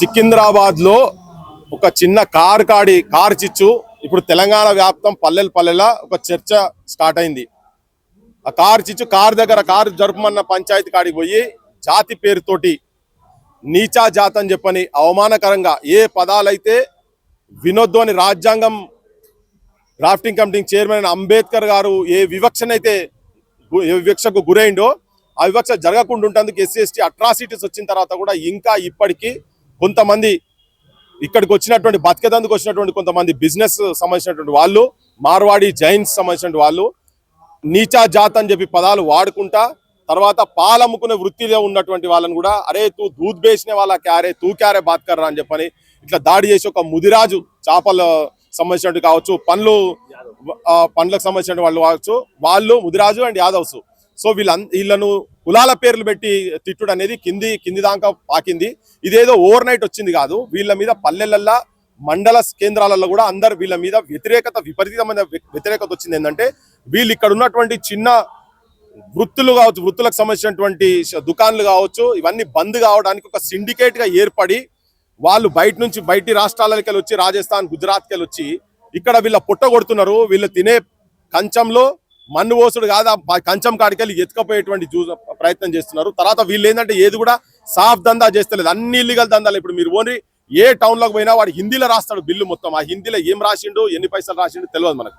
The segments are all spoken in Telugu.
సికింద్రాబాద్ లో ఒక చిన్న కార్ చిచ్చు ఇప్పుడు తెలంగాణ వ్యాప్తం పల్లెల ఒక చర్చ స్టార్ట్ అయింది. ఆ కార్ చిచ్చు దగ్గర కారు జరుపుమన్న పంచాయతీ కాడికి పోయి జాతి పేరుతోటి నీచా జాతి అని చెప్పని అవమానకరంగా ఏ పదాలైతే వినొద్దు అని రాజ్యాంగం డ్రాఫ్టింగ్ కమిటీ చైర్మన్ అంబేద్కర్ గారు ఏ వివక్షకు గురైండో ఆ వివక్ష జరగకుండా ఉండేందుకు SC/ST అట్రాసిటీస్ వచ్చిన తర్వాత కూడా ఇంకా ఇప్పటికీ కొంతమంది ఇక్కడికి వచ్చినటువంటి బతికేదందుకు వచ్చినటువంటి కొంతమంది బిజినెస్ సంబంధించినటువంటి వాళ్ళు, మార్వాడి జైన్స్ సంబంధించిన వాళ్ళు నీచా జాత్ అని చెప్పి పదాలు వాడుకుంటా తర్వాత పాలమ్ముకునే వృత్తిలో ఉన్నటువంటి వాళ్ళని కూడా అరే తూ దూద్ బేచిన వాళ్ళ క్యారే తూ క్యారే బాత్ కర్రా అని చెప్పని ఇట్లా దాడి చేసి ఒక ముదిరాజు చేపలు సంబంధించినట్టు కావచ్చు, పండ్లకు సంబంధించిన వాళ్ళు కావచ్చు, వాళ్ళు ముదిరాజు అండ్ యాదవ్స్. సో వీళ్ళను కులాల పేర్లు పెట్టి తిట్టుడు అనేది కింది దాకా పాకింది. ఇదేదో ఓవర్ నైట్ వచ్చింది కాదు. వీళ్ళ మీద పల్లెలల్లా మండల కేంద్రాలలో కూడా అందరు వీళ్ళ మీద విపరీతమైన వ్యతిరేకత వచ్చింది. ఏంటంటే వీళ్ళు ఇక్కడ ఉన్నటువంటి చిన్న వృత్తులు కావచ్చు, వృత్తులకు సంబంధించినటువంటి దుకాన్లు కావచ్చు, ఇవన్నీ బంద్ కావడానికి ఒక సిండికేట్ గా ఏర్పడి వాళ్ళు బయటి రాష్ట్రాలకి వెళ్ళి వచ్చి రాజస్థాన్, గుజరాత్కి వెళ్ళి వచ్చి ఇక్కడ వీళ్ళ పుట్ట కొడుతున్నారు. వీళ్ళు తినే కంచంలో మన్ను పోసుడు కాదు, కంచం కాడికెళ్ళి ఎత్తుకపోయేటువంటి ప్రయత్నం చేస్తున్నారు. తర్వాత వీళ్ళు ఏంటంటే ఏది కూడా సాఫ్ దందా చేస్తలేదు, అన్ని ఇల్లీగల్ దందాలు. ఇప్పుడు మీరు ఓన్లీ ఏ టౌన్ లోకి పోయినా వాడు హిందీలో రాస్తాడు బిల్లు మొత్తం. ఆ హిందీలో ఏం రాసిండు, ఎన్ని పైసలు రాసిండు తెలియదు మనకు.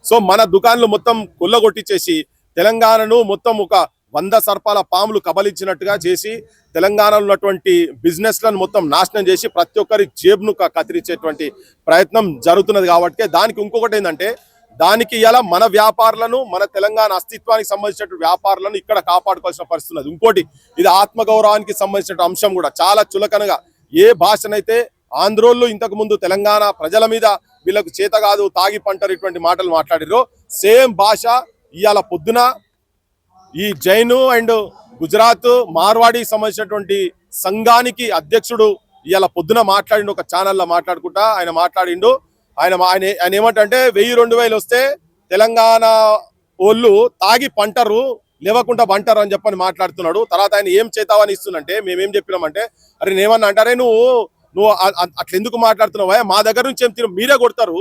సో మన దుకాన్లు మొత్తం కొల్లగొట్టించేసి తెలంగాణను మొత్తం ఒక 100 సర్పాల పాములు కబలించినట్టుగా చేసి తెలంగాణలో ఉన్నటువంటి బిజినెస్లను మొత్తం నాశనం చేసి ప్రతి ఒక్కరి జేబును కత్తిరించేటువంటి ప్రయత్నం జరుగుతున్నది. కాబట్టి దానికి ఇంకొకటి ఏంటంటే దానికి ఇలా మన వ్యాపారులను, మన తెలంగాణ అస్తిత్వానికి సంబంధించిన వ్యాపారులను ఇక్కడ కాపాడుకోవాల్సిన పరిస్థితి ఉన్నది. ఇంకోటి ఇది ఆత్మగౌరవానికి సంబంధించిన అంశం కూడా చాలా చులకనగా ఏ భాషనైతే ఆంధ్రోళ్ళు ఇంతకు ముందు తెలంగాణ ప్రజల మీద వీళ్ళకు చేత కాదు తాగి పంటరు ఇటువంటి మాటలు మాట్లాడిరో సేమ్ భాష ఇవాళ పొద్దున ఈ జైను అండ్ గుజరాత్ మార్వాడి సంబంధించినటువంటి సంఘానికి అధ్యక్షుడు ఇవాళ పొద్దున మాట్లాడిండు. ఒక ఛానల్లో మాట్లాడుకుంటా ఆయన మాట్లాడిండు. ఆయన ఏమంటే 1000-2000 వస్తే తెలంగాణ వాళ్ళు తాగి పంటరు లేవకుండా పంటరు అని చెప్పని మాట్లాడుతున్నాడు. తర్వాత ఆయన ఏం చేతావని ఇస్తుందంటే మేమేం చెప్పినామంటే అరే నేమన్నా అంటారే నువ్వు అట్లా ఎందుకు మాట్లాడుతున్నావా, మా దగ్గర నుంచి ఏం తిన మీరే కొడతారు,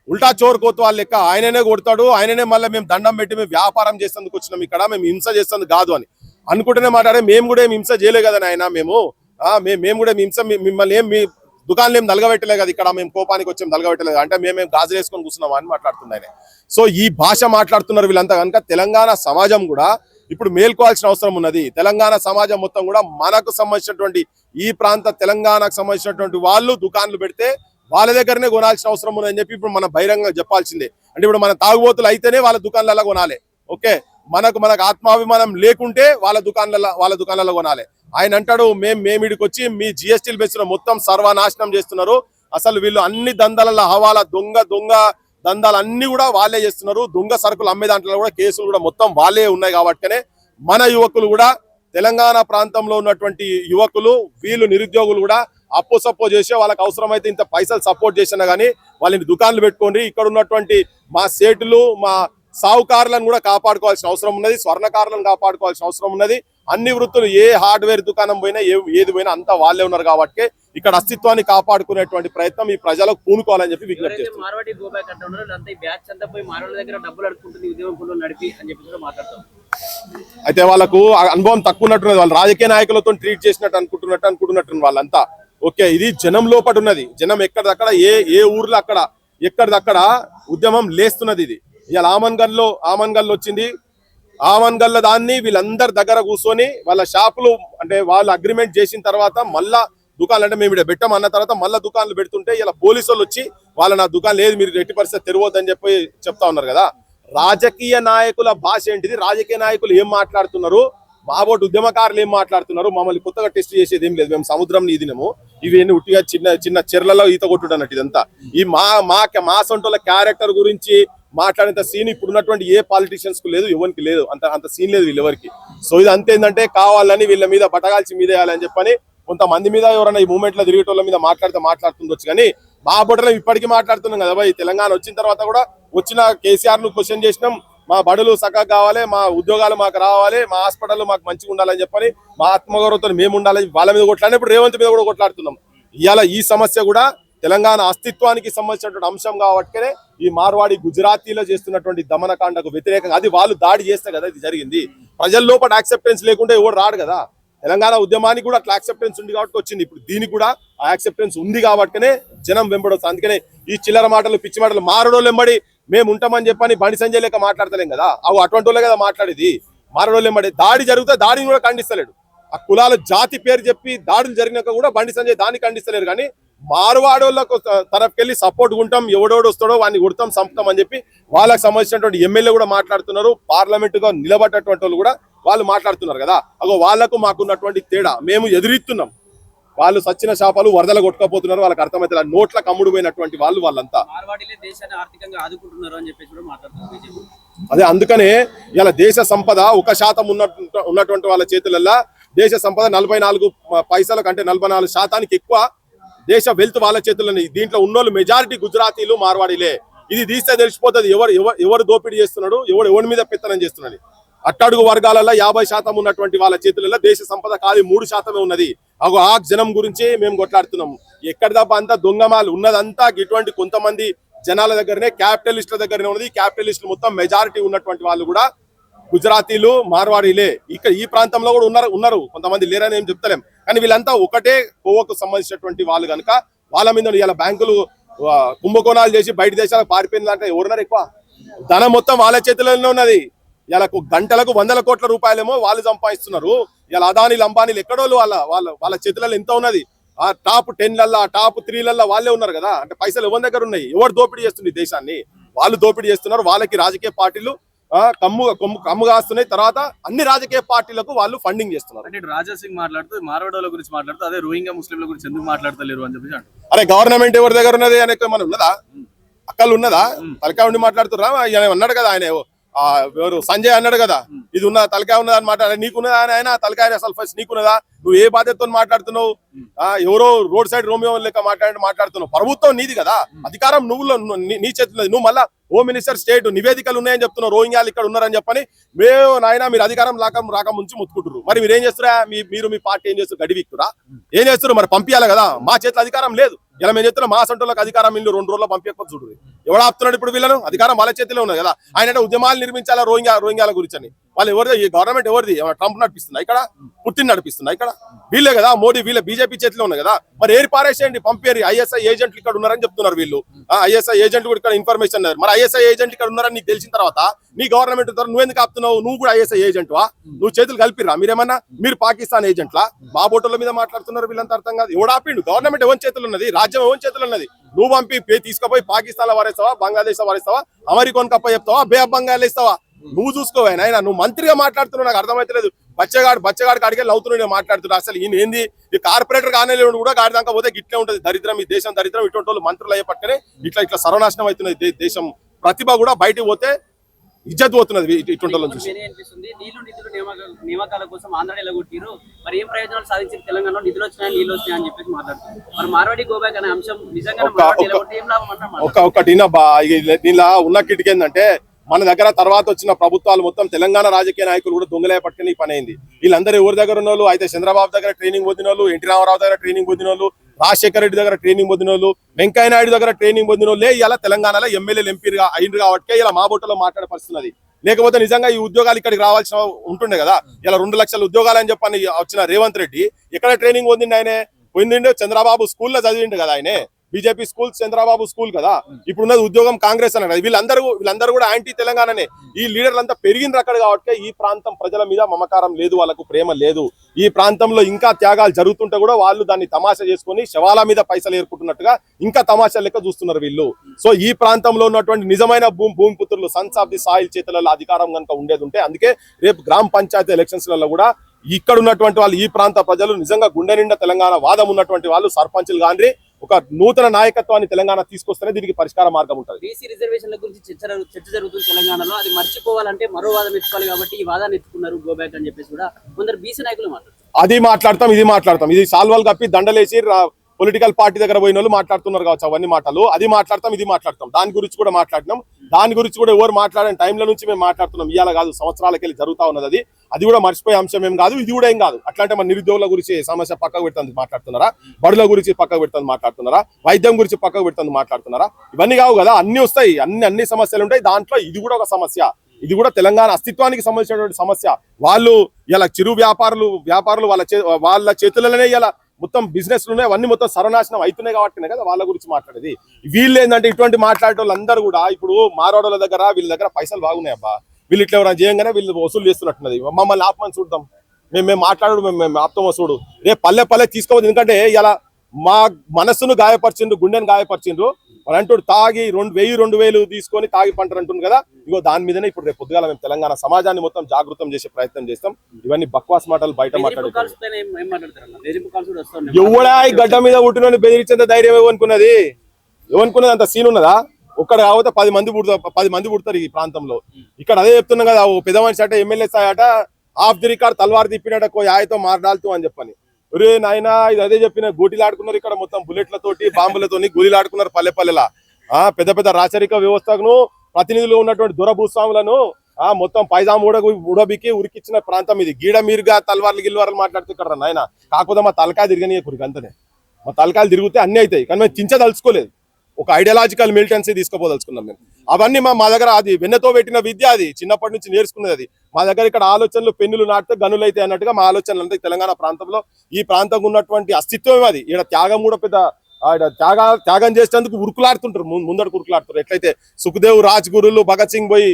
ఉల్టా చోర్ కోతు వాళ్ళ లెక్క ఆయననే కొడతాడు, ఆయననే మళ్ళీ మేము దండం పెట్టి మేము వ్యాపారం చేసేందుకు వచ్చినాం, ఇక్కడ మేము హింస చేసేందుకు కాదు అని అనుకుంటేనే మాట్లాడే. మేము కూడా ఏం హింస చేయలే కదా ఆయన, మేము కూడా హింస మిమ్మల్ని ఏం మీ దుకాణాలు ఏం నలగబెట్టలే కదా, ఇక్కడ మేము కోపానికి వచ్చాం నలగబెట్టలేదు అంటే మేమేం గాజులు వేసుకొని కూర్చున్నాం అని మాట్లాడుతున్నాయి. సో ఈ భాష మాట్లాడుతున్నారు వీళ్ళంతా. కనుక తెలంగాణ సమాజం కూడా ఇప్పుడు మేల్కోవాల్సిన అవసరం ఉన్నది. తెలంగాణ సమాజం మొత్తం కూడా మనకు సంబంధించినటువంటి ఈ ప్రాంత తెలంగాణకు సంబంధించినటువంటి వాళ్ళు దుకాన్లు పెడితే వాళ్ళ దగ్గరనే కొనాల్సిన అవసరం ఉందని చెప్పి ఇప్పుడు మనం బహిరంగంగా చెప్పాల్సిందే. అంటే ఇప్పుడు మన తాగుబోతులు అయితేనే వాళ్ళ దుకాణాలలో కొనాలి. ఓకే, మనకు ఆత్మాభిమానం లేకుంటే వాళ్ళ దుకాణాలలో కొనాలి. ఆయన అంటాడు మేమిడికి వచ్చి మీ GSTలు పెంచిన మొత్తం సర్వనాశనం చేస్తున్నారు, అసలు వీళ్ళు అన్ని దందాల హవాలా దొంగ దందాలు అన్ని కూడా వాళ్ళే చేస్తున్నారు, దొంగ సరుకులు అమ్మే దాంట్లో కూడా కేసులు కూడా మొత్తం వాళ్ళే ఉన్నాయి. కాబట్టినే మన యువకులు కూడా తెలంగాణ ప్రాంతంలో ఉన్నటువంటి యువకులు వీళ్ళు నిరుద్యోగులు కూడా అప్పు సపోర్ట్ చేసి వాళ్ళకి అవసరమైతే ఇంత పైసలు సపోర్ట్ చేసినా కానీ వాళ్ళని దుకాణాలు పెట్టుకోండి. ఇక్కడ ఉన్నటువంటి మా సేటులు, మా సావుకారులను కూడా కాపాడుకోవాల్సిన అవసరం ఉన్నది, స్వర్ణకారులను కాపాడుకోవాల్సిన అవసరం ఉన్నది. అన్ని వృత్తులు ఏ హార్డ్వేర్ దుకాణం పోయినా ఏది పోయినా అంతా వాళ్ళే ఉన్నారు. కాబట్టి ఇక్కడ అస్తిత్వాన్ని కాపాడుకునేటువంటి ప్రయత్నం ఈ ప్రజలకు పూనుకోవాలని చెప్పి విజ్ఞప్తి చేస్తున్నారు. అయితే వాళ్ళకు అనుభవం తక్కువ ఉన్నట్టున్నది, వాళ్ళు రాజకీయ నాయకులతో ట్రీట్ చేసినట్టు అనుకుంటున్నట్టు వాళ్ళంతా. ఓకే, ఇది జనం లోపల ఉన్నది. జనం ఎక్కడిదక్కడ ఏ ఊర్లో అక్కడ ఎక్కడిదక్కడ ఉద్యమం లేస్తున్నది. ఇది ఇవాళ ఆమన్గల్లో వచ్చింది. ఆమన్గల్ల దాన్ని వీళ్ళందరి దగ్గర కూర్చొని వాళ్ళ షాపులు అంటే వాళ్ళు అగ్రిమెంట్ చేసిన తర్వాత మళ్ళా దుకాణాలు అంటే మేము ఇక్కడ పెట్టమన్న తర్వాత మళ్ళీ దుకాణాలు పెడుతుంటే ఇలా పోలీసు వాళ్ళు వచ్చి నా దుకాణం లేదు మీరు ఎట్టి పరిస్థితి తెరవద్దని చెప్పి చెప్తా ఉన్నారు కదా. రాజకీయ నాయకుల భాష ఏంటిది, రాజకీయ నాయకులు ఏం మాట్లాడుతున్నారు, మాబోటి ఉద్యమకారులు ఏం మాట్లాడుతున్నారు, మమ్మల్ని కొత్తగా టెస్ట్ చేసేది ఏం లేదు, మేము సముద్రం ఈదినము, ఇవేమి ఉట్టిగా చిన్న చెర్లలో ఈత కొట్టుడు అన్నట్టు. ఇదంతా ఈ మా సొంటల క్యారెక్టర్ గురించి మాట్లాడేంత సీన్ ఇప్పుడు ఉన్నటువంటి ఏ పాలిటిషియన్స్ కు లేదు, ఎవరికి లేదు, అంత సీన్ లేదు వీళ్ళెవరికి. సో ఇది అంతేందంటే కావాలని వీళ్ళ మీద బటగాల్చి మీద వేయాలని చెప్పని కొంతమంది మీద ఎవరైనా ఈ మూమెంట్ లో తిరిగేటోళ్ళ మీద మాట్లాడుతుండొచ్చు. కానీ మా బొట్టలో ఇప్పటికీ మాట్లాడుతున్నాం కదా భయ్, తెలంగాణ వచ్చిన తర్వాత కూడా వచ్చిన కేసీఆర్ ను క్వశ్చన్ చేసినాం, మా బడులు చక్కగా కావాలి, మా ఉద్యోగాలు మాకు రావాలి, మా హాస్పిటల్ మాకు మంచిగా ఉండాలని చెప్పని మా ఆత్మగౌరవంతో మేము ఉండాలని వాళ్ళ మీద కొట్లాడిన ఇప్పుడు రేవంత్ మీద కూడా కొట్లాడుతున్నాం. ఇవాళ ఈ సమస్య కూడా తెలంగాణ అస్తిత్వానికి సంబంధించినటువంటి అంశం కాబట్టినే ఈ మార్వాడి గుజరాతీలో చేస్తున్నటువంటి దమనకాండకు వ్యతిరేకంగా అది వాళ్ళు దాడి చేస్తే కదా ఇది జరిగింది. ప్రజల లోపల యాక్సెప్టెన్స్ లేకుంటే ఎవరు రాడు కదా. తెలంగాణ ఉద్యమానికి కూడా అట్లా యాక్సెప్టెన్స్ ఉంది కాబట్టి వచ్చింది. ఇప్పుడు దీనికి కూడా ఆ యాక్సెప్టెన్స్ ఉంది కాబట్టినే జనం వెంబడొచ్చు. అందుకనే ఈ చిల్లర మాటలు పిచ్చి మాటలు మారడోళ్ళు వెంబడి మేము ఉంటామని చెప్పని బండి సంజయ్ లేక మాట్లాడతలేం కదా. అవి అటువంటి వాళ్ళే కదా మాట్లాడేది. మారడోళ్ళు వెంబడి దాడి జరిగితే దాడిని కూడా ఖండిస్తలేడు. ఆ కులాల జాతి పేరు చెప్పి దాడులు జరిగినాక కూడా బండి సంజయ్ దాన్ని ఖండిస్తలేరు. కానీ మారువాడోళ్ళకు తరఫుకెళ్ళి సపోర్ట్ ఉంటాం, ఎవడోడు వస్తాడో వాడిని ఉడతాం సంపుతాం అని చెప్పి వాళ్ళకి సంబంధించినటువంటి ఎమ్మెల్యే కూడా మాట్లాడుతున్నారు. పార్లమెంటుగా నిలబడ్డటువంటి వాళ్ళు కూడా వాళ్ళు మాట్లాడుతున్నారు కదా. అగో వాళ్లకు మాకున్నటువంటి తేడా మేము ఎదురిస్తున్నాం. వాళ్ళు సచ్చిన శాపాలు వరదలు కొట్టుకపోతున్నారు. వాళ్ళకి అర్థమైతే నోట్ల కమ్ముడు పోయినటువంటి వాళ్ళంతా అదే. అందుకనే ఇలా దేశ సంపద 1% ఉన్నటువంటి వాళ్ళ చేతులల్లా దేశ సంపద 44 పైసల కంటే 44% ఎక్కువ దేశ వెల్త్ వాళ్ళ చేతుల్లోనే. దీంట్లో ఉన్నోళ్ళు మెజారిటీ గుజరాతీలు మార్వాడీలే. ఇది తీస్తే తెలిసిపోతుంది ఎవరు దోపిడీ చేస్తున్నాడు, ఎవరి మీద పెత్తనం చేస్తున్నాడు. అట్టడుగు వర్గాలలో 50% ఉన్నటువంటి వాళ్ళ చేతులలో దేశ సంపద ఖాళీ 3% ఉన్నది. అగో ఆ జనం గురించి మేము కొట్లాడుతున్నాం. ఎక్కడ తప్ప అంతా దొంగమాలు ఉన్నదంతా ఇటువంటి కొంతమంది జనాల దగ్గరనే, క్యాపిటలిస్టుల దగ్గరనే ఉన్నది. క్యాపిటలిస్టులు మొత్తం మెజారిటీ ఉన్నటువంటి వాళ్ళు కూడా గుజరాతీలు మార్వాడీలే. ఇక్కడ ఈ ప్రాంతంలో కూడా ఉన్నారు కొంతమంది, లేరని ఏం చెప్తలేం. కానీ వీళ్ళంతా ఒకటే కోవకు సంబంధించినటువంటి వాళ్ళు కనుక వాళ్ళ మీద ఇలా బ్యాంకులు కుంభకోణాలు చేసి బయట దేశాలకు పారిపోయిందంటే ఎవరున్నారు ఎక్కువ? ధనం మొత్తం వాళ్ళ చేతుల్లోనే ఉన్నది. ఇలా గంటలకు 100 కోట్ల రూపాయలేమో వాళ్ళు సంపాదిస్తున్నారు. ఇలా అదానీలు అంబానీలు ఎక్కడోళ్ళు వాళ్ళ చేతులలో ఎంత ఉన్నది. ఆ టాప్ 10 టాప్ 3 వాళ్ళే ఉన్నారు కదా. అంటే పైసలు ఎవరి దగ్గర ఉన్నాయి? ఎవరు దోపిడీ చేస్తుంది దేశాన్ని? వాళ్ళు దోపిడీ చేస్తున్నారు. వాళ్ళకి రాజకీయ పార్టీలు కమ్ము కాస్తున్నాయి. తర్వాత అన్ని రాజకీయ పార్టీలకు వాళ్ళు ఫండింగ్ చేస్తున్నారు. అంటే రాజాసింగ్ మాట్లాడుతూ మార్వాడోల గురించి మాట్లాడుతూ అదే రోహింగ్యా ముస్లింల గురించి ఎందుకు మాట్లాడతలేరు అని చెప్పి అంటారు. అరే గవర్నమెంట్ ఎవరి దగ్గర ఉన్నది అనే మనం ఉన్నదా? అక్కలు ఉన్నదా? తలకాయ ఉండి మాట్లాడుతున్నా అన్నాడు కదా ఆయన, ఎవరు సంజయ్ అన్నాడు కదా, ఇది ఉన్న తలకాయ ఉన్నదా అని మాట్లాడారు. నీకున్నదా అని ఆయన తలకాయ అసలు ఫస్ట్ నీకున్నదా? నువ్వు ఏ బాధ్యతతో మాట్లాడుతున్నావు? ఎవరో రోడ్ సైడ్ రోమియో లెక్క మాట్లాడుతున్నావు. ప్రభుత్వం నీది కదా, అధికారం నీ చేతిలో. నువ్వు మళ్ళా హోమ్ మినిస్టర్ స్టేట్ నివేదికలు ఉన్నాయని చెప్తున్నావు, రోహింగ్యాలు ఇక్కడ ఉన్నారని చెప్పని. మేము నాయన మీరు అధికారం రాక ముంచి ముత్తుకుంటారు. మరి మీరు ఏం చేస్తారా? మీరు మీ పార్టీ ఏం చేస్తారు? గడివిక్కురా ఏం చేస్తారు? మరి పంపించాలి కదా. మా చేతిలో అధికారం లేదు. ఇలా మేము చెప్తున్నాం మా సంటోళ్ళకి అధికారం ఇల్లు 2 రోజుల్లో పంపించకపోతే చూడు. ఎవడు ఆపుతున్నాడు ఇప్పుడు వీళ్ళను? అధికారం వాళ్ళ చేతిలో ఉన్నది కదా. ఆయన ఉద్యమాలు నిర్మించాలా రోహింగ్యాల గురించి అని. వాళ్ళు ఎవరిది? ఈ గవర్నమెంట్ ఎవరిది? ట్రంప్ నడిపిస్తున్నా ఇక్కడ? పుట్టిన నడిపిస్తున్నా ఇక్కడ? వీళ్ళే కదా మోడీ, వీళ్ళ బీజేపీ చేతిలో ఉన్నాయి కదా. మరి ఏరి పారేసేయండి, పంపేరి. ఐఎస్ఐ ఏజెంట్లు ఇక్కడ ఉన్నారని చెప్తున్నారు వీళ్ళు. ఐఎస్ఐ ఏజెంట్ కూడా ఇక్కడ ఇన్ఫర్మేషన్ ఉన్నారు. మరి ఐఎస్ఐ ఏజెంట్ ఇక్కడ ఉన్నారని నీకు తెలిసిన తర్వాత నీ గవర్నమెంట్ నువ్వెందుకు ఆపుతున్నావు? నువ్వు కూడా ఐఎస్ఐ ఏజెంట్ వా? నువ్వు చేతులు కలిపిరా? మీరేమన్నా మీరు పాకిస్తాన్ ఏజెంట్లా? మా బోటోల మీద మాట్లాడుతున్నారు వీళ్ళంతా. అర్థం కాదు. ఎవడు ఆపిండు? గవర్నమెంట్ ఎవరి చేతులు ఉన్నది? రాజ్యం ఎవరి చేతులు ఉన్నది? నువ్వు పంపి తీసుకుపోయి పాకిస్తాన్ లో వారేస్తావా, బంగ్లాదేశ్ లో వారేస్తావా, అమెరికాన్ కప్ప చెప్తావా, బే ఆఫ్ బెంగాల్ ఇస్తావా? నువ్వు చూసుకోవాలి ఆయన. నువ్వు మంత్రిగా మాట్లాడుతున్నావు. నాకు అర్థమైతలేదు. బచ్చగాడు కాడికే లవుతున్నాడు మాట్లాడుతున్నాడు. అసలు ఈయన ఏంది? ఈ కార్పొరేటర్ కానేలేడు కూడా గాడి దాకా పోతే గిట్లే ఉంటుంది. దరిద్రం, ఈ దేశం దరిద్రం. ఇటువంటి వాళ్ళు మంత్రులు అయ్యే పక్కనే ఇట్లా సర్వనాశనం అవుతున్నది దేశం. ప్రతిభ కూడా బయటకు పోతే ఇజ్జత్ పోతున్నది ఇటువంటి వాళ్ళని చూసి. నియామకాల కోసం ఆంధ్ర ఎలగొట్టిరు, మరి ఏం ప్రయోజనాలు సాధించి తెలంగాణలో నిధులు వచ్చినాయి, నీళ్ళు వచ్చినాయి అని చెప్పేసి మాట్లాడుతున్నారు. మరి మార్వాడి గోబ్యాక్ అనే అంశం నిజంగా ఒకటి దీనిలో ఉన్న కిటికీ ఏంటంటే, మన దగ్గర తర్వాత వచ్చిన ప్రభుత్వాలు మొత్తం తెలంగాణ రాజకీయ నాయకులు కూడా దొంగలే పట్టుకుని పని అయింది. వీళ్ళందరూ ఎవరి దగ్గర ఉన్న వాళ్ళు అయితే చంద్రబాబు దగ్గర ట్రైనింగ్ పొందిన వాళ్ళు, ఎన్టీ రామారావు దగ్గర ట్రైనింగ్ పొందిన వాళ్ళు, రాజశేఖర రెడ్డి దగ్గర ట్రైనింగ్ పొందిన వాళ్ళు, వెంకయ్య నాయుడు దగ్గర ట్రైనింగ్ పొందిన వాళ్ళే ఇలా తెలంగాణలో ఎమ్మెల్యేలు ఎంపీగా అయింది కాబట్టి ఇలా మా బొట్టలో మాట్లాడే పరిస్థితున్నది. లేకపోతే నిజంగా ఈ ఉద్యోగాలు ఇక్కడికి రావాల్సిన ఉంటుండే కదా. ఇలా 2 లక్షల ఉద్యోగాలు అని చెప్పని వచ్చిన రేవంత్ రెడ్డి ఎక్కడ ట్రైనింగ్ పొందిండి? ఆయనే పొందిండు చంద్రబాబు స్కూల్లో చదివిండు కదా. ఆయనే బీజేపీ స్కూల్, చంద్రబాబు స్కూల్ కదా. ఇప్పుడున్నది ఉద్యోగం కాంగ్రెస్ అన్నది. వీళ్ళందరూ కూడా యాంటీ తెలంగాణనే. ఈ లీడర్లంతా పెరిగిండ్రు అక్కడ కాబట్టి ఈ ప్రాంతం ప్రజల మీద మమకారం లేదు, వాళ్ళకు ప్రేమ లేదు. ఈ ప్రాంతంలో ఇంకా త్యాగాలు జరుగుతుంటే కూడా వాళ్ళు దాన్ని తమాషా చేసుకుని శవాల మీద పైసలు ఏర్పుతున్నట్టుగా ఇంకా తమాషా లెక్క చూస్తున్నారు వీళ్ళు. సో ఈ ప్రాంతంలో ఉన్నటువంటి నిజమైన భూమిపుత్రులు, సన్స్ ఆఫ్ ది సాయిల్ చేతులలో అధికారం కనుక ఉండేది ఉంటే, అందుకే రేపు గ్రామ పంచాయతీ ఎలక్షన్స్ లలో కూడా ఇక్కడ ఉన్నటువంటి వాళ్ళు, ఈ ప్రాంత ప్రజలు నిజంగా గుండె నిండా తెలంగాణ వాదం ఉన్నటువంటి వాళ్ళు సర్పంచులు కానీ ఒక నూతన నాయకత్వాన్ని తెలంగాణ తీసుకొస్తేనే దీనికి పరిష్కార మార్గం ఉంటుంది. బీసీ రిజర్వేషన్ల గురించి చర్చ జరుగుతుంది తెలంగాణలో. అది మర్చిపోవాలంటే మరో వాదం ఎత్తుకోవాలి కాబట్టి ఈ వాదాన్ని ఎత్తుకున్నారు గోబ్యాక్ అని చెప్పేసి కూడా కొందరు బీసీ నాయకులు మాట్లాడుతారు. అది మాట్లాడతాం, ఇది మాట్లాడతాం. ఇది సాల్వాలు కప్పి దండలేసి పొలిటికల్ పార్టీ దగ్గర పోయిన వాళ్ళు మాట్లాడుతున్నారు కావచ్చు అవన్నీ మాటలు. అది మాట్లాడతాం, ఇది మాట్లాడతాం, దాని గురించి కూడా మాట్లాడినాం. దాని గురించి కూడా ఎవరు మాట్లాడిన టైంలో నుంచి మేము మాట్లాడుతున్నాం. ఇవాళ కాదు, సంవత్సరాలకి వెళ్ళి జరుగుతా ఉన్నది. అది కూడా మర్చిపోయే అంశం ఏం కాదు, ఇది కూడా ఏం కాదు. అట్లాంటి మన నిరుద్యోగుల గురించి సమస్య పక్కకు పెడుతుంది మాట్లాడుతున్నారా, బడుల గురించి పక్కకు పెడుతుంది మాట్లాడుతున్నారా, వైద్యం గురించి పక్కకు పెడుతుంది మాట్లాడుతున్నారా? ఇవన్నీ కావు కదా, అన్ని వస్తాయి, అన్ని సమస్యలు ఉంటాయి. దాంట్లో ఇది కూడా ఒక సమస్య. ఇది కూడా తెలంగాణ అస్తిత్వానికి సంబంధించినటువంటి సమస్య. వాళ్ళు ఇలా చిరు వ్యాపారులు వాళ్ళ చేతులలోనే ఇలా మొత్తం బిజినెస్లు ఉన్నాయి, అవన్నీ మొత్తం సర్వనాశనం అవుతున్నాయి కాబట్టి కదా వాళ్ళ గురించి మాట్లాడేది. వీళ్ళు ఏంటంటే ఇటువంటి మాట్లాడే వాళ్ళందరూ కూడా ఇప్పుడు మారోడల దగ్గర వీళ్ళ దగ్గర పైసలు బాగున్నాయి అబ్బా, వీళ్ళు ఇట్లా ఎవరైనా చేయంగానే వీళ్ళు వసూలు చేస్తున్నట్టున్నది. మమ్మల్ని ఆపమని చూద్దాం, మేము మాట్లాడు, మేము ఆపుతామో చూడు. రేపు పల్లె తీసుకోవద్దు. ఎందుకంటే ఇలా మా మనస్సును గాయపరిచిండ్రు, గుండెను గాయపరిచిండ్రు. వాళ్ళు అంటూ తాగి 2000 తీసుకొని తాగి పంటలు అంటుంది కదా. ఇగో దాని మీదనే ఇప్పుడు రేపు పొద్దుగాల మేము తెలంగాణ సమాజాన్ని మొత్తం జాగృతం చేసే ప్రయత్నం చేస్తాం. ఇవన్నీ బక్వాస్ మాటలు బయట మాట్లాడుతారు. ఎవడా ఈ గడ్డ మీద పుట్టినోని బెదిరించేంత ధైర్యం ఏమనుకున్నది అంత సీన్ ఉన్నదా? ఒక్కడ కాకపోతే 10 మంది పుడతారు ఈ ప్రాంతంలో. ఇక్కడ అదే చెప్తున్నాం కదా, ఓ పెద్ద మనిషి అట ఎమ్మెల్యే స్థాయి అట ఆఫ్ ది రికార్డ్ తల్వారు తిప్పినట్టు యాయతో మాట్లాడుతూ అని చెప్పని. ఒరే నాయనా, ఇది అదే చెప్పిన, గోటీలు ఆడుకున్నారు ఇక్కడ మొత్తం, బుల్లెట్లతోటి బాంబులతోని గోలీలు ఆడుకున్నారు పల్లెలా. పెద్ద రాచరిక వ్యవస్థను ప్రతినిధులు ఉన్నటువంటి దురభూస్వాములను మొత్తం పైజాము ఉడబికి ఉరికిచ్చిన ప్రాంతం ఇది. గీడ మీరుగా గిల్వార్లు మాట్లాడుతూ ఇక్కడ నాయన. కాకపోతే మా తలకాయ తిరగని కురికి అంతనే, మా తలకాయలు తిరిగితే అన్ని అవుతాయి. కానీ మేము చించదలుచుకోలేదు, ఒక ఐడియాలజికల్ మిలిటెన్సీ తీసుకోపోదలుచుకున్నాం మేము. అవన్నీ మా దగ్గర అది వెన్నతో పెట్టిన విద్య, అది చిన్నప్పటి నుంచి నేర్చుకున్నది. అది మా దగ్గర ఇక్కడ ఆలోచనలు పెన్నులు నాటితే గనులు అయితే అన్నట్టుగా మా ఆలోచనలు అంటే తెలంగాణ ప్రాంతంలో ఈ ప్రాంతం ఉన్నటువంటి అస్తిత్వం అది. ఇక్కడ త్యాగం కూడా పెద్ద త్యాగం చేసేందుకు ఉరుకులాడుతుంటారు, ముందడు ఉరుకులాడుతారు. ఎట్లయితే సుఖదేవ్ రాజ్గురులు భగత్ సింగ్ పోయి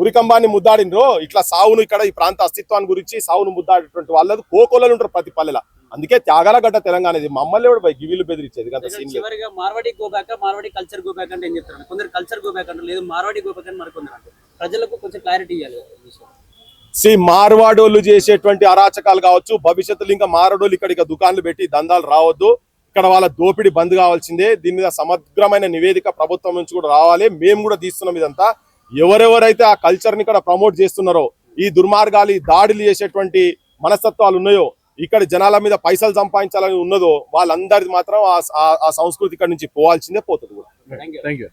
ఉరికంబాన్ని ముద్దాడినరో, ఇట్లా సావును ఇక్కడ ఈ ప్రాంత అస్తిత్వాన్ని గురించి సావును ముద్దాడేటువంటి వాళ్ళది కోకొల్లలు ఉంటారు ప్రతి పల్లెల. అందుకే త్యాగాల గడ్డ తెలంగాణ. ఇది మమ్మల్ని కూడా గివిలు బెదిరించేది కదా. Marwadi go back, Marwadi culture go back అంటే ఏం చెప్తారు? కొందరు కల్చర్ గోబ్యాక్ అంటే లేదు, మార్వాడి గోబ్యాక్ అని మరికొందరు అంటే. ప్రజలకు కొంచెం క్లారిటీ ఇవ్వాలి. మార్వాడోళ్ళు చేసేటువంటి అరాచకాలు కావచ్చు, భవిష్యత్తులో ఇంకా మారడోళ్ళు ఇక్కడ దుకాన్లు పెట్టి దందాలు రావద్దు, ఇక్కడ వాళ్ళ దోపిడీ బంద్ కావాల్సిందే. దీని మీద సమగ్రమైన నివేదిక ప్రభుత్వం నుంచి కూడా రావాలి. మేము కూడా తీస్తున్నాం ఇదంతా. ఎవరెవరైతే ఆ కల్చర్ ని ఇక్కడ ప్రమోట్ చేస్తున్నారో, ఈ దుర్మార్గాలు, ఈ దాడులు చేసేటువంటి మనస్తత్వాలు ఉన్నాయో, ఇక్కడ జనాల మీద పైసలు సంపాదించాలని ఉన్నదో, వాళ్ళందరిది మాత్రం ఆ సంస్కృతి ఇక్కడ నుంచి పోవాల్సిందే, పోతుంది కూడా. Thank you.